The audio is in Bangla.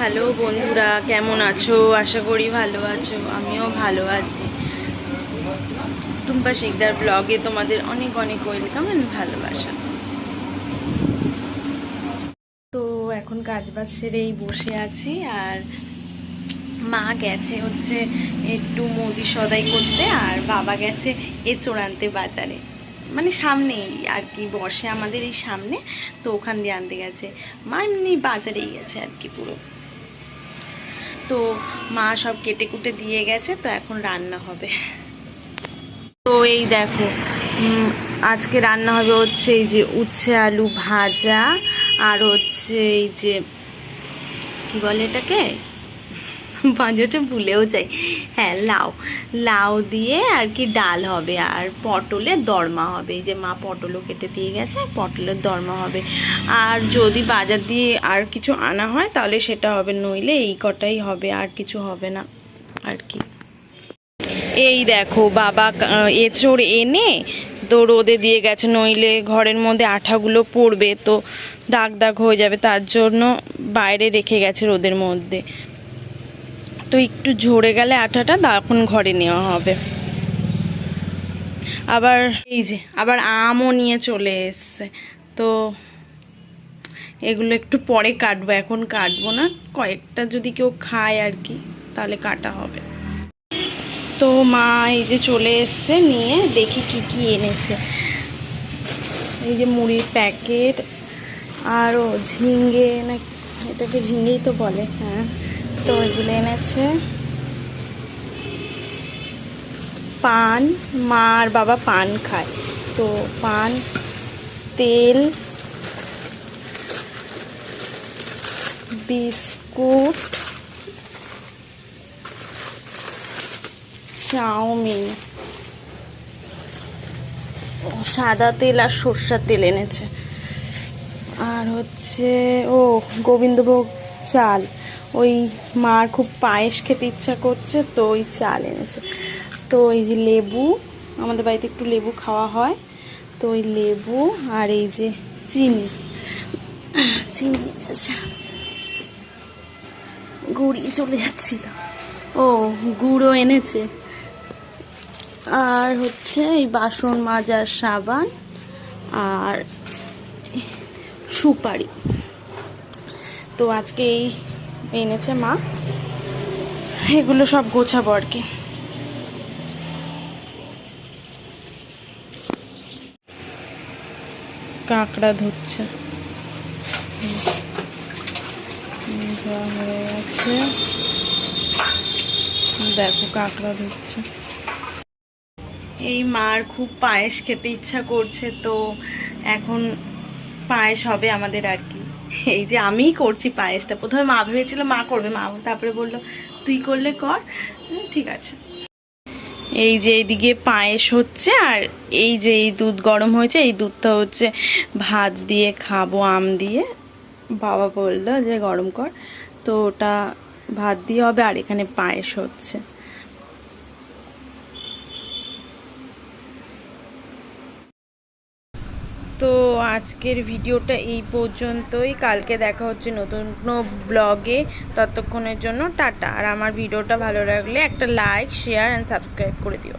হ্যালো বন্ধুরা, কেমন আছো? আশা করি ভালো আছো। আমিও ভালো আছি। টুম্পা শিকদার ব্লগে তোমাদের অনেক অনেক ওয়েলকাম এন্ড ভালোবাসা। তো এখন কাজবাজ সেরেই বসে আছি, আর মা গেছে হচ্ছে একটু মুদি সদাই করতে, আর বাবা গেছে এঁচোড় আনতে বাজারে, মানে সামনেই আর কি, বসে আমাদের এই সামনে, তো ওখান দিয়ে আনতে গেছে। মা এমনি বাজারেই গেছে আর কি পুরো। তো মা সব কেটে কুটে দিয়ে গেছে, তো এখন রান্না হবে। তো এই দেখো, আজকে রান্না হবে হচ্ছে এই যে উচ্ছে আলু ভাজা, আর হচ্ছে এই যে কি বলে এটাকে, ভাজাটা ভুলেও যাই, হ্যাঁ লাউ, লাউ দিয়ে আর কি ডাল হবে, আর পটলের দরমা হবে। এই যে মা পটলও কেটে দিয়ে গেছে, পটলের দরমা হবে। আর যদি বাজার দিয়ে আর কিছু আনা হয় তাহলে সেটা হবে, নইলে এই কটাই হবে, আর কিছু হবে না আর কি। এই দেখো বাবা এঁচোড় এনে তো রোদে দিয়ে গেছে, নইলে ঘরের মধ্যে আঠাগুলো পড়বে, তো দাগ দাগ হয়ে যাবে, তার জন্য বাইরে রেখে গেছে রোদের মধ্যে। তো একটু ঝরে গেলে আঠাটা তখন ঘরে নেওয়া হবে। আবার এই যে আবার আমও নিয়ে চলে এসছে, তো এগুলো একটু পরে কাটবো, এখন কাটবো না। কয়েকটা যদি কেউ খায় আর কি, তাহলে কাটা হবে। তো মা এই যে চলে এসছে নিয়ে, দেখি কি কি এনেছে। এই যে মুড়ির প্যাকেট, আরও ঝিঙ্গে, না এটাকে ঝিঙ্গেই তো বলে, হ্যাঁ। তো এগুলো এনেছে। পান, মা আর বাবা পান খায়, তো পান, তেল, বিস্কুট, চাউমিন, সাদা তেল আর সর্ষের তেল এনেছে। আর হচ্ছে গোবিন্দভোগ চাল, ওই মার খুব পায়েস খেতে ইচ্ছা করছে, তো ওই চাল এনেছে। তো এই যে লেবু, আমাদের বাড়িতে একটু লেবু খাওয়া হয়, তো ওই লেবু, আর এই যে চিনি, চিনি এনেছে। গুড়িয়ে চলে যাচ্ছিল, গুঁড়ো এনেছে। আর হচ্ছে এই বাসন মাজার সাবান, আর সুপারি। তো আজকে এই এনেছে মা, এগুলো সব গোছাবো আর কি। কাঁকড়া ধুচ্ছে, হয়ে গেছে, দেখো কাঁকড়া ধুচ্ছে। এই মার খুব পায়েস খেতে ইচ্ছা করছে, তো এখন পায়েস হবে আমাদের আর কি। এই যে আমিই করছি পায়েসটা, প্রথমে মা ভেবেছিল মা করবে, মা তারপরে বললো তুই করলে কর, ঠিক আছে। এই যে এইদিকে পায়েস হচ্ছে, আর এই যে এই দুধ গরম হয়েছে, এই দুধটা হচ্ছে ভাত দিয়ে খাবো, আম দিয়ে। বাবা বললো যে গরম কর, তো ওটা ভাত দিয়ে হবে, আর এখানে পায়েস হচ্ছে। তো আজকের ভিডিওটা এই পর্যন্তই, কালকে দেখা হচ্ছে নতুন কোনো ব্লগে। ততক্ষণের জন্য টাটা। আর আমার ভিডিওটা ভালো লাগলে একটা লাইক, শেয়ার অ্যান্ড সাবস্ক্রাইব করে দিও।